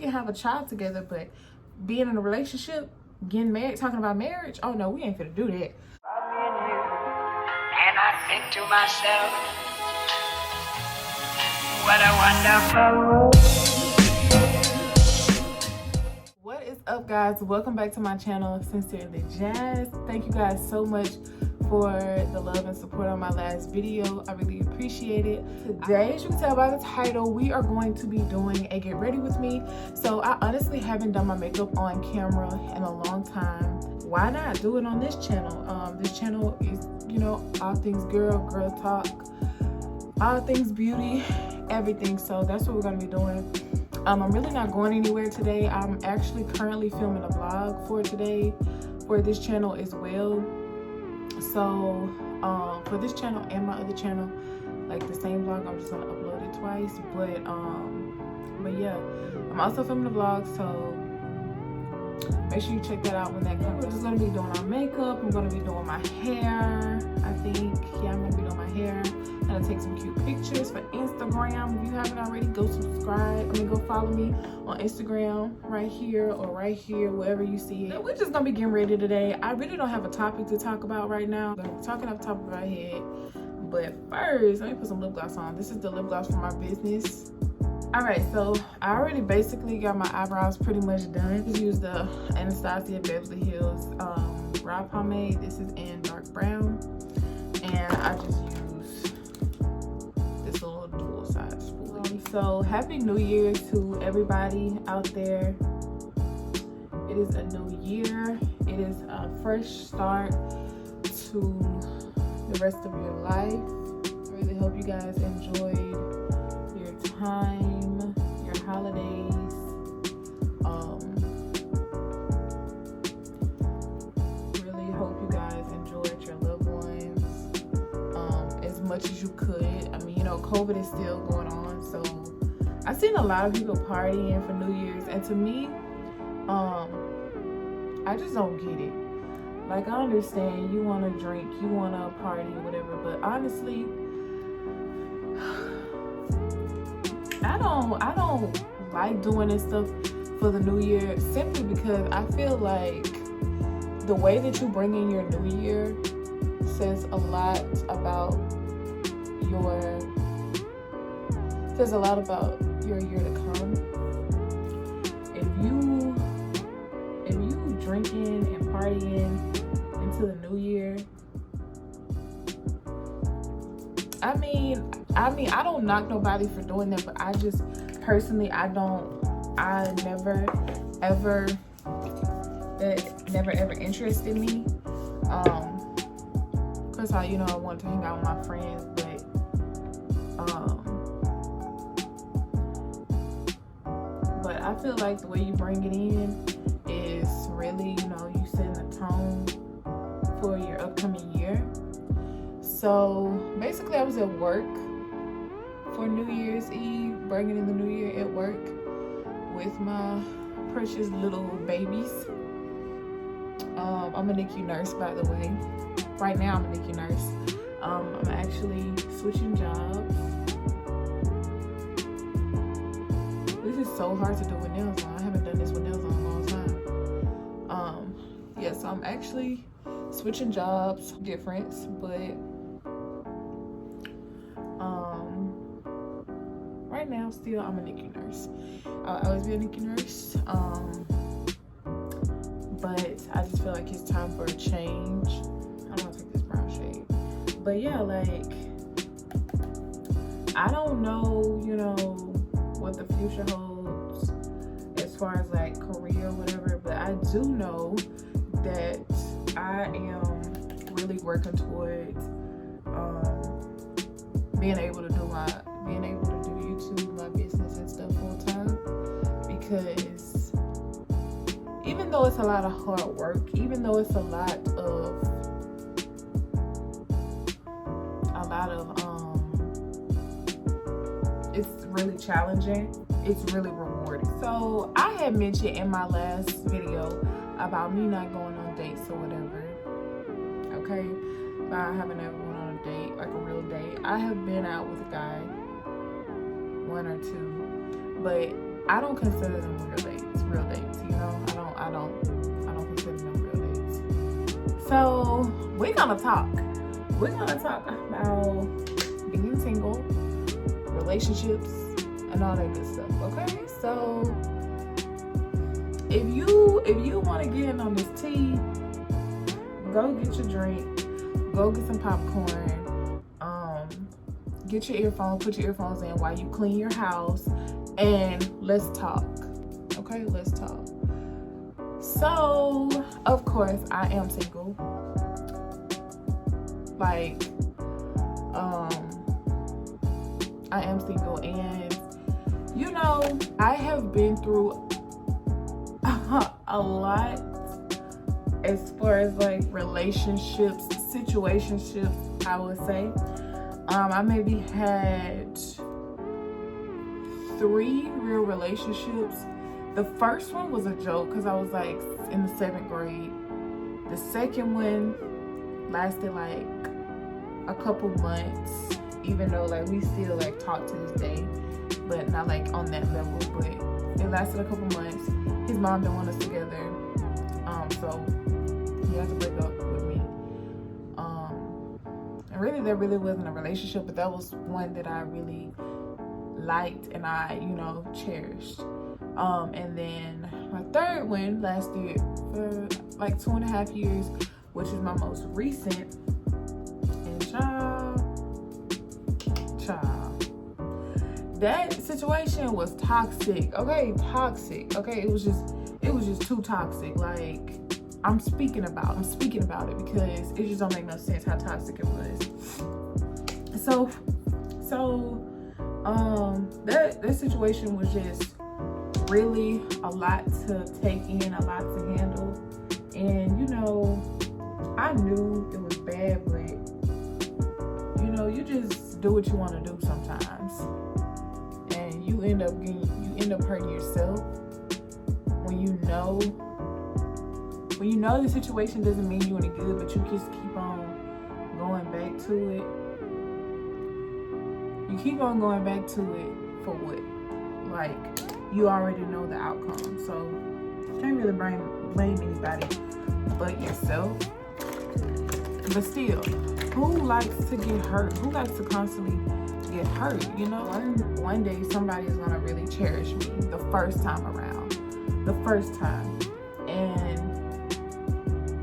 can have a child together, but being in a relationship, getting married, talking about marriage, oh no, we ain't finna do that. And I think to myself, what a wonderful world. What is up, guys? Welcome back to my channel, Sincerely Jazz. Thank you guys so much for the love and support on my last video. I really appreciate it. Today, as you can tell by the title, we are going to be doing a get ready with me. So I honestly haven't done my makeup on camera in a long time. Why not do it on this channel? This channel is, you know, all things girl talk, all things beauty, everything. So that's what we're gonna be doing. I'm really not going anywhere today. I'm actually currently filming a vlog for today for this channel as well. So for this channel and my other channel, like the same vlog, I'm just gonna upload it twice. But yeah, I'm also filming a vlog, so make sure you check that out when that comes. We're just gonna be doing our makeup. I'm gonna be doing my hair. I think, yeah, I'm gonna be doing my hair. I'm gonna take some cute pictures for Instagram. If you haven't already, go subscribe. Go follow me on Instagram right here or right here, wherever you see it. We're just gonna be getting ready today. I really don't have a topic to talk about right now. I'm talking off the top of my head. But first, let me put some lip gloss on. This is the lip gloss for my business. Alright, so I already basically got my eyebrows pretty much done. Just used the Anastasia Beverly Hills brow pomade. This is in dark brown. And I just use this little dual size spoolie. So happy New Year to everybody out there. It is a new year. It is a fresh start to the rest of your life. I really hope you guys enjoyed your time, your holidays. Really hope you guys enjoyed your loved ones as much as you could. I mean, you know, COVID is still going on, so I've seen a lot of people partying for New Year's, and to me, I just don't get it. Like, I understand you want to drink, you want to party or whatever, but honestly, I don't like doing this stuff for the new year, simply because I feel like the way that you bring in your new year says a lot about your year to come. If you drinking and partying into the new year, I mean, I don't knock nobody for doing that, but I just personally, I never ever interested me. Cause I wanted to hang out with my friends, but I feel like the way you bring it in is really, you setting the tone for your upcoming year. So basically, I was at work for New Year's Eve, bringing in the new year at work with my precious little babies. I'm a NICU nurse, by the way. Right now, I'm a NICU nurse. I'm actually switching jobs. This is so hard to do with nails on. I haven't done this with nails on in a long time. Yeah, so I'm actually switching jobs, difference, but right now, still, I'm a NICU nurse. I'll always be a NICU nurse. But I just feel like it's time for a change. I don't want to take this brown shade. But yeah, like, I don't know, what the future holds as far as like career or whatever, but I do know that I am really working towards being able to do YouTube, my business and stuff full time, because even though it's a lot of hard work, even though it's a lot of it's really challenging, it's really rewarding. So I had mentioned in my last video about me not going on dates or whatever, okay? I haven't ever went on a date, like a real date. I have been out with a guy, one or two, but I don't consider them real So we're gonna talk about being single, relationships, and all that good stuff. Okay, so if you want to get in on this tea, go get your drink, go get some popcorn, get your earphones, put your earphones in while you clean your house, and let's talk. Okay, let's talk. So, of course, I am single. Like, I am single, and you know, I have been through a lot as far as like relationships, situationships, I would say. I maybe had 3 real relationships. The first one was a joke because I was like in the 7th grade. The second one lasted like a couple months, even though like we still like talk to this day, but not like on that level. But it lasted a couple months. His mom didn't want us together, so he had to break up with me. And really, there really wasn't a relationship, but that was one that I really liked and I, you know, cherished. And then my third one lasted for like 2.5 years, which is my most recent. And child, that situation was toxic. Okay, toxic. Okay, it was just too toxic. Like, I'm speaking about it because it just don't make no sense how toxic it was. So that situation was just really a lot to take in, a lot to handle. And you know, I knew it was bad, but you know, you just do what you want to do sometimes, and you end up hurting yourself when you know the situation doesn't mean you any good, but you just keep on going back to it. You keep on going back to it for what? Like, you already know the outcome, so you can't really blame anybody but yourself. But still, who likes to get hurt? Who likes to constantly get hurt? You know, one day somebody is gonna really cherish me the first time around, the first time, and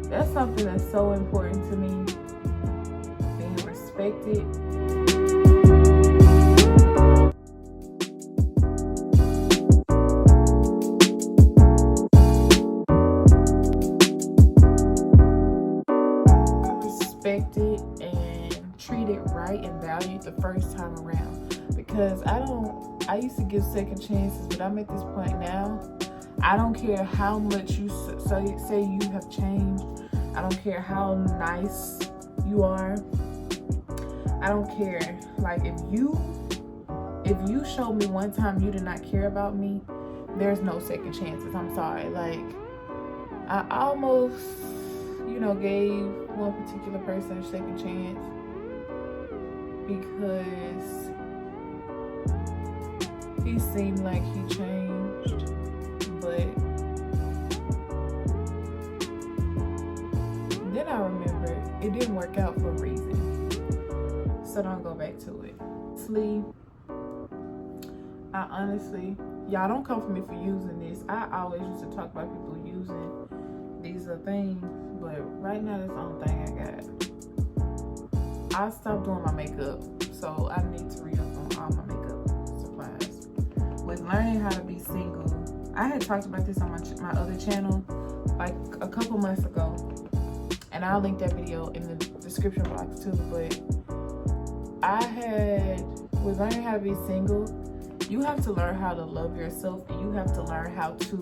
that's something that's so important to me. Being respected. Respected and treated right and valued the first time around, because I used to give second chances, but I'm at this point now. I don't care how much you say you have changed. I don't care how nice you are. I don't care. Like, if you show me one time you did not care about me, there's no second chances. I'm sorry. Like, I almost, you know, gave one particular person a second chance because he seemed like he changed, but then I remembered it didn't work out for a reason, so don't go back to it. I honestly, y'all don't come for me for using this. I always used to talk about people using these things, but right now that's the only thing I got. I stopped doing my makeup, so I need to re-up on all my makeup supplies. With learning how to be single, I had talked about this on my other channel like a couple months ago, and I'll link that video in the description box too. But with learning how to be single, you have to learn how to love yourself, and you have to learn how to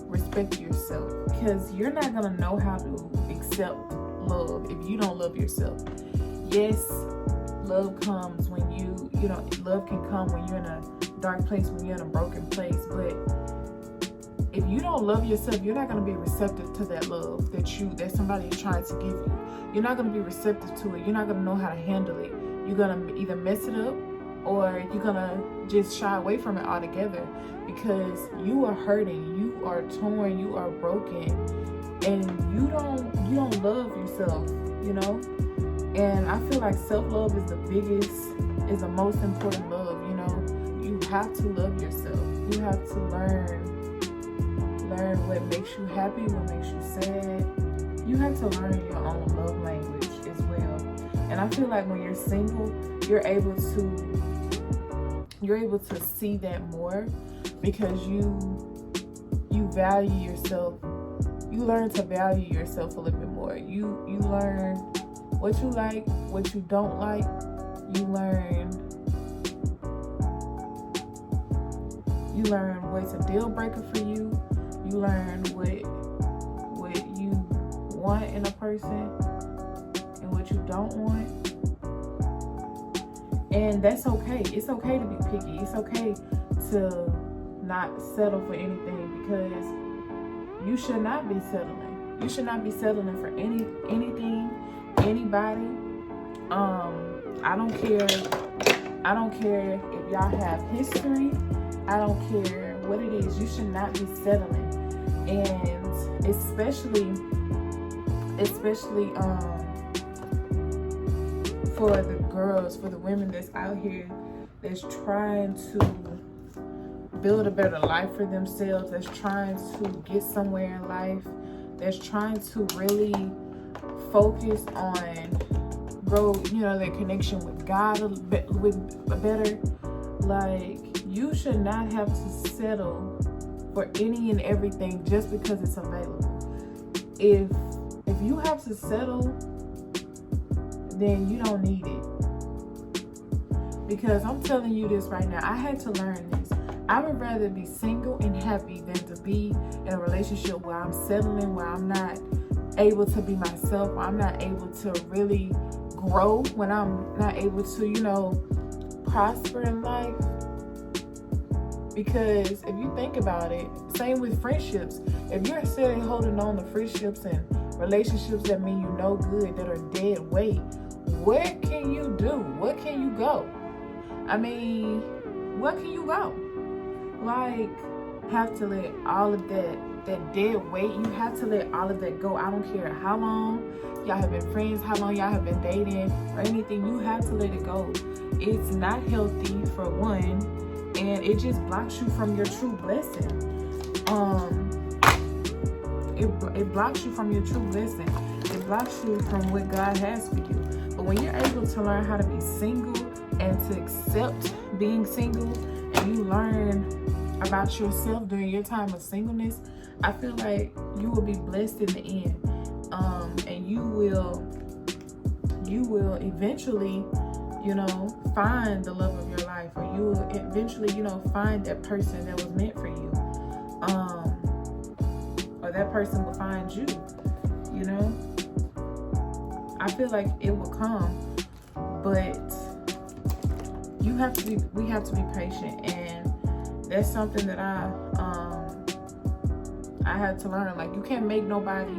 respect yourself, because you're not gonna know how to accept love if you don't love yourself. Yes, love comes when love can come when you're in a dark place, when you're in a broken place, but if you don't love yourself, you're not going to be receptive to that love that somebody is trying to give you. You're not going to be receptive to it. You're not going to know how to handle it. You're going to either mess it up or you're gonna just shy away from it altogether because you are hurting, you are torn, you are broken, and you don't love yourself, you know. And I feel like self-love is the most important love, you know. You have to love yourself. You have to learn what makes you happy, what makes you sad. You have to learn your own love language as well. And I feel like when you're single, you're able to see that more because you value yourself. You learn to value yourself a little bit more. You learn what you like, what you don't like. You learn what's a deal breaker for you. You learn what you want in a person and what you don't want. And that's okay. It's okay to be picky. It's okay to not settle for anything because you should not be settling. You should not be settling for anything, anybody. I don't care if y'all have history. I don't care what it is. You should not be settling. And especially for the girls, for the women that's out here that's trying to build a better life for themselves, that's trying to get somewhere in life, that's trying to really focus on grow, you know, their connection with God with better. Like, you should not have to settle for any and everything just because it's available. If you have to settle, then you don't need it. Because I'm telling you this right now, I had to learn this. I would rather be single and happy than to be in a relationship where I'm settling, where I'm not able to be myself, where I'm not able to really grow, when I'm not able to, you know, prosper in life. Because if you think about it, same with friendships. If you're still holding on to friendships and relationships that mean you no good, that are dead weight, where can you do? Where can you go? I mean, where can you go? Like, have to let all of that dead weight, you have to let all of that go. I don't care how long y'all have been friends, how long y'all have been dating or anything, you have to let it go. It's not healthy for one, and it just blocks you from your true blessing. It blocks you from your true blessing. It blocks you from what God has for you. But when you're able to learn how to be single and to accept being single, and you learn about yourself during your time of singleness, I feel like you will be blessed in the end. And you will eventually, you know, find the love of your life, or you will eventually, you know, find that person that was meant for you. Or that person will find you, you know. I feel like it will come, but we have to be patient, and that's something that I had to learn. Like, you can't make nobody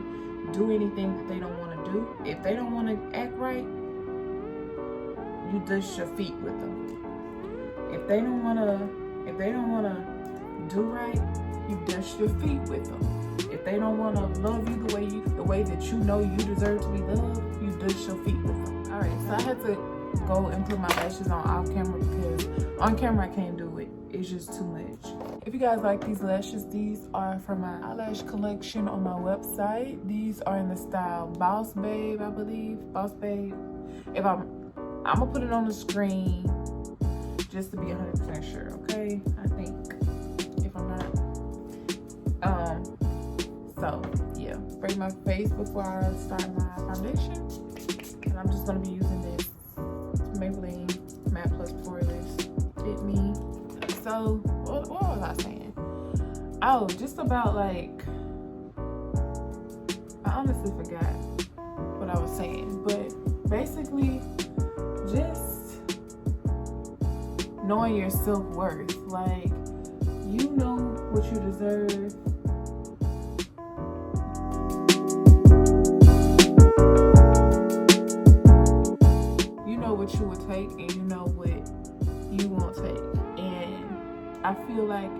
do anything that they don't want to do. If they don't want to act right, you dust your feet with them. If they don't want to do right, you dust your feet with them. If they don't want to love you the way that you know you deserve to be loved, you dust your feet with them. All right, so I had to go and put my lashes on off camera because on camera I can't do it. It's just too much. If you guys like these lashes, these are from my eyelash collection on my website. These are in the style Boss Babe, I believe. Boss Babe. If I'm gonna put it on the screen just to be 100% sure, okay? I think, if I'm not. So yeah, spray my face before I start my foundation. And I'm just gonna be using this Maybelline Matte Plus Poreless Fit Me. So what was I saying? Oh, just about like, I honestly forgot what I was saying, but basically just knowing your self-worth. Like, you know what you deserve. You know what you would take, and you know what you won't take. And I feel like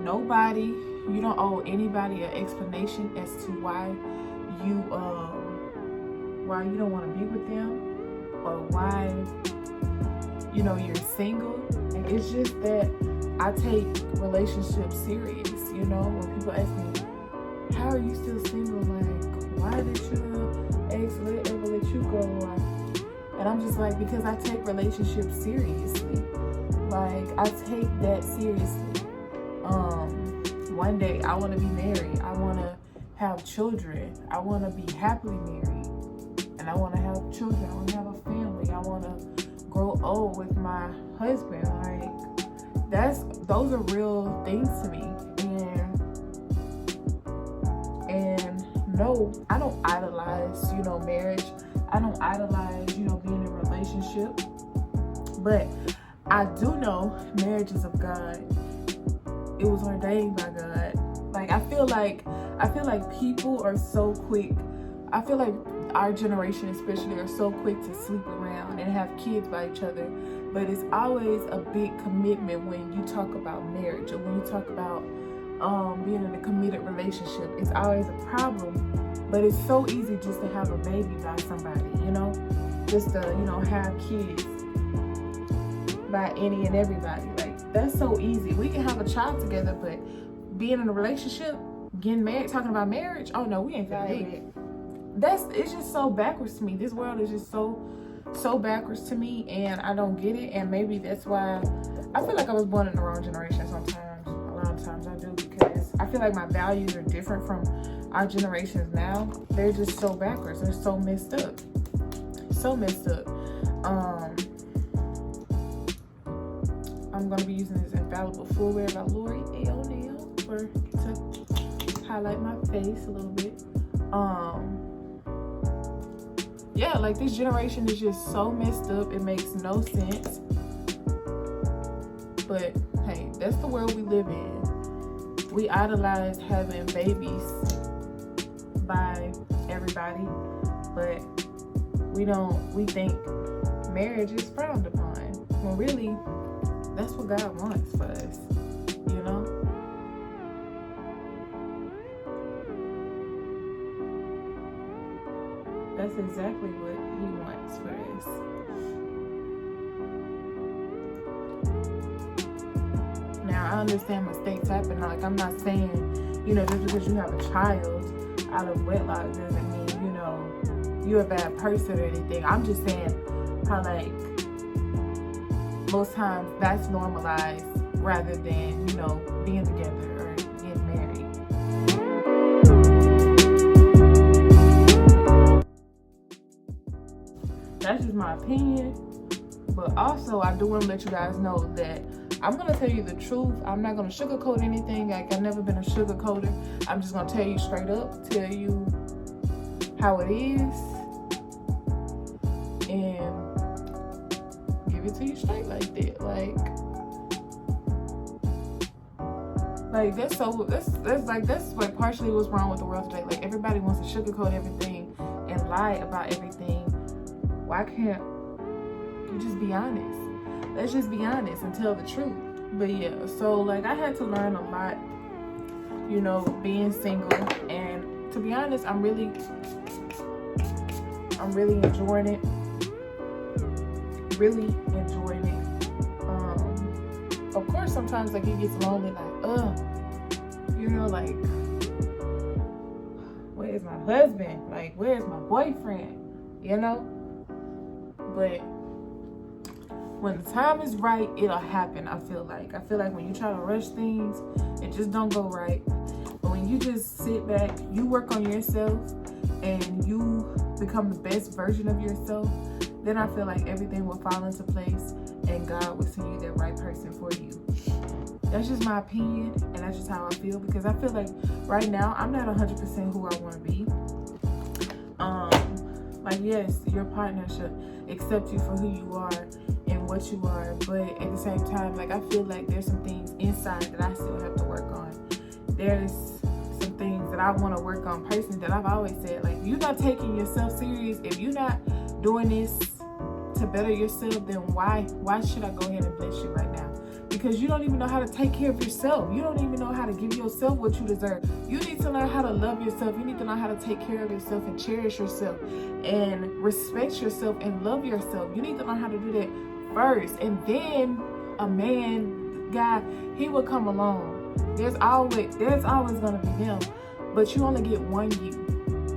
you don't owe anybody an explanation as to why you don't want to be with them, or why you're single. And it's just that I take relationships serious. When people ask me, how are you still single? Like, why did your ex ever let you go? And I'm just like, because I take relationships seriously. Like, I take that seriously. One day I want to be married. I want to have children. I want to be happily married. And I want to have children. I want to have a family. I want to grow old with my husband. Like, those are real things to me. And no, I don't idolize, marriage. I don't idolize, being in a relationship. But I do know marriage is of God. It was ordained by God. Like, I feel like people are so quick. I feel like our generation especially are so quick to sleep around and have kids by each other. But it's always a big commitment when you talk about marriage, or when you talk about being in a committed relationship. It's always a problem. But it's so easy just to have a baby by somebody, just to, have kids by any and everybody. Like, that's so easy. We can have a child together, but being in a relationship, getting married, talking about marriage, oh no, we ain't gonna do it. It's just so backwards to me. This world is just so backwards to me, and I don't get it. And maybe that's why I feel like I was born in the wrong generation sometimes. A lot of times I do, because I feel like my values are different from our generations now. They're just so backwards. They're so messed up. So messed up. I'm gonna be using this infallible footwear by Lori O'Neil to highlight my face a little bit. Yeah, like, this generation is just so messed up. It makes no sense. But hey, that's the world we live in. We idolize having babies by everybody, but we think marriage is frowned upon. When really, that's what God wants for us, That's exactly what He wants for us. Now, I understand mistakes happen. Like, I'm not saying, just because you have a child out of wedlock doesn't mean, you're a bad person or anything. I'm just saying how, like, most times that's normalized rather than, being together or getting married. That's just my opinion. But also, I do want to let you guys know that I'm going to tell you the truth. I'm not going to sugarcoat anything. Like, I've never been a sugarcoater. I'm just going to tell you straight up, tell you how it is, and give it to you straight like that. Like that's like partially what's wrong with the world today. Like, everybody wants to sugarcoat everything and lie about everything. Why can't you just be honest? Let's just be honest and tell the truth. But yeah, so like, I had to learn a lot, being single. And to be honest, I'm really enjoying it. Really enjoying it. Of course, sometimes like it gets lonely, like, where's my husband? Like, where's my boyfriend? But when the time is right, it'll happen. I feel like when you try to rush things, it just don't go right. But when you just sit back, you work on yourself, and you become the best version of yourself, then I feel like everything will fall into place, and God will send you the right person for you. That's just my opinion, and that's just how I feel, because I feel like right now I'm not 100% who I want to be. Like, yes, your partner should accept you for who you are and what you are, but at the same time, like, I feel like there's some things inside that I still have to work on. There's some things that I want to work on personally that I've always said, like, if you're not taking yourself serious, if you're not doing this to better yourself, then why should I go ahead and bless you right now? Because you don't even know how to take care of yourself. You don't even know how to give yourself what you deserve. You need to learn how to love yourself. You need to learn how to take care of yourself and cherish yourself and respect yourself and love yourself. You need to learn how to do that first. And then a man, guy, he will come along. There's always gonna be him. But you only get one you.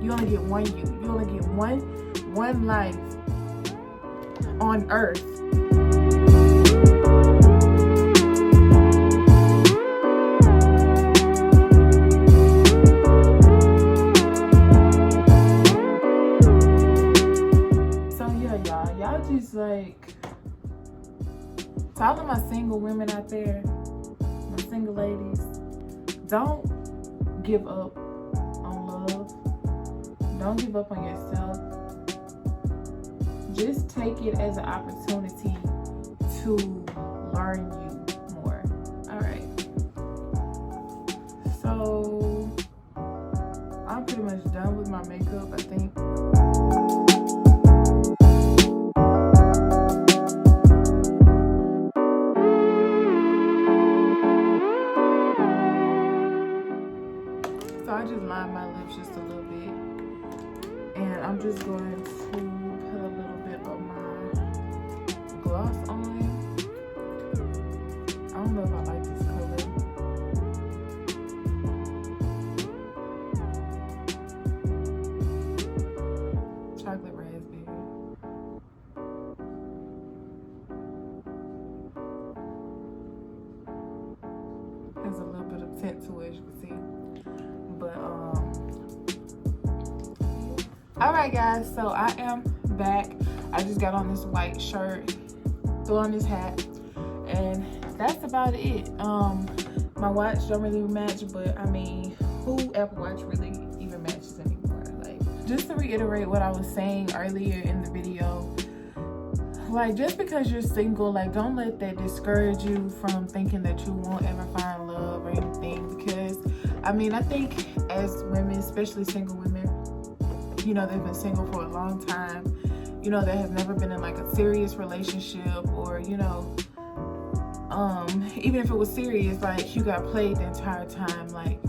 You only get one you. You only get one life on earth. Like, to all of my single women out there, my single ladies, don't give up on love. Don't give up on yourself. Just take it as an opportunity to learn you more. All right. So I'm pretty much done with my makeup, I think. I just lined my lips just a little bit, and I'm just going to put a little bit of my gloss on. I don't know if I like this color. Chocolate raspberry. Has a little bit of tint to it, as you can see. But all right guys, so I am back. I just got on this white shirt, threw on this hat, and that's about it. My watch don't really match, but I mean, who Apple Watch really even matches anymore? Like, just to reiterate what I was saying earlier in the video, like, just because you're single, like, don't let that discourage you from thinking that you won't ever find love or anything. Because I mean, I think as women, especially single women, you know, they've been single for a long time, you know, that has never been in like a serious relationship, or, you know, even if it was serious, like, you got played the entire time, like,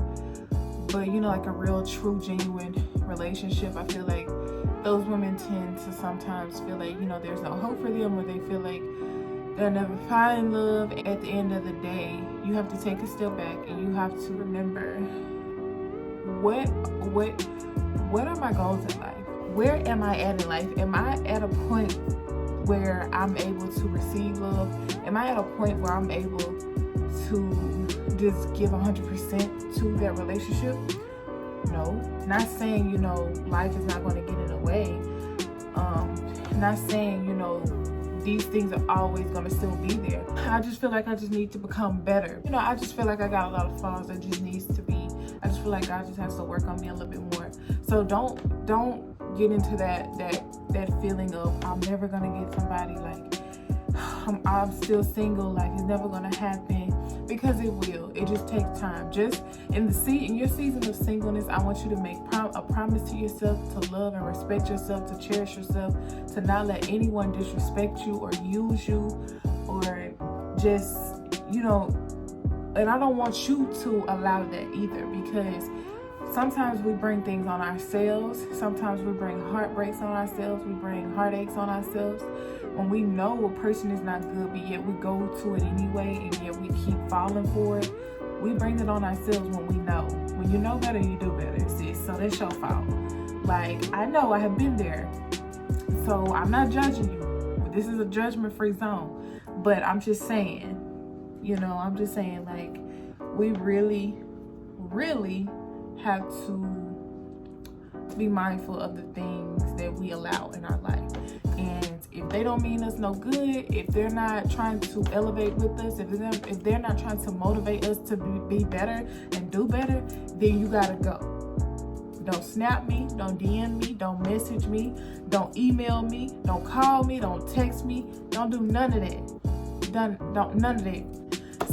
but, you know, like a real, true, genuine relationship, I feel like those women tend to sometimes feel like, you know, there's no hope for them, or they feel like they'll never find love. At the end of the day, you have to take a step back and you have to remember, what are my goals in life? Where am I at in life? Am I at a point where I'm able to receive love? Am I at a point where I'm able to just give 100% to that relationship? No. Not saying, you know, life is not going to get in the way. Not saying, you know, these things are always going to still be there. I just feel like I just need to become better. You know, I just feel like I got a lot of flaws that just needs to be, I just feel like God just has to work on me a little bit more. So don't get into that feeling of, I'm never going to get somebody, like, I'm still single, like, it's never going to happen. Because it will. It just takes time. Just in your season of singleness, I want you to make a promise to yourself to love and respect yourself, to cherish yourself, to not let anyone disrespect you or use you, or just, you know, and I don't want you to allow that either, because sometimes we bring things on ourselves. Sometimes we bring heartbreaks on ourselves. We bring heartaches on ourselves. When we know a person is not good, but yet we go to it anyway, and yet we keep falling for it, we bring it on ourselves when we know. When you know better, you do better, sis. So that's your fault. Like, I know I have been there. So I'm not judging you. This is a judgment-free zone. But I'm just saying, you know, like, we really, really have to be mindful of the things that we allow in our life. And if they don't mean us no good, if they're not trying to elevate with us, if they're not trying to motivate us to be better and do better, then you gotta go. Don't snap me, don't DM me, don't message me, don't email me, don't call me, don't text me, don't do none of that. None of that.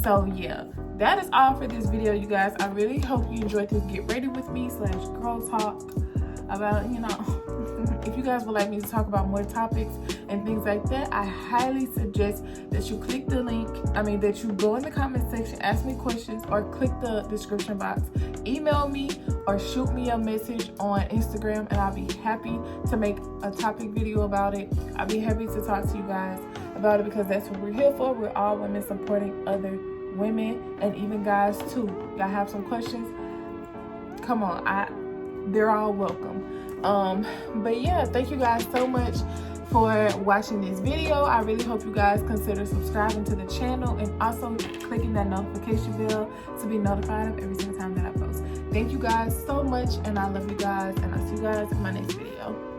So yeah, that is all for this video, you guys. I really hope you enjoyed this get ready with me / girl talk about, you know, if you guys would like me to talk about more topics and things like that, I highly suggest that you click the link. That you go in the comment section, ask me questions, or click the description box. Email me or shoot me a message on Instagram, and I'll be happy to make a topic video about it. I'll be happy to talk to you guys about it, because that's what we're here for. We're all women supporting other women, and even guys too. Y'all have some questions? Come on, they're all welcome. But yeah, thank you guys so much for watching this video. I really hope you guys consider subscribing to the channel and also clicking that notification bell to be notified of every single time that I post. Thank you guys so much, and I love you guys, and I'll see you guys in my next video.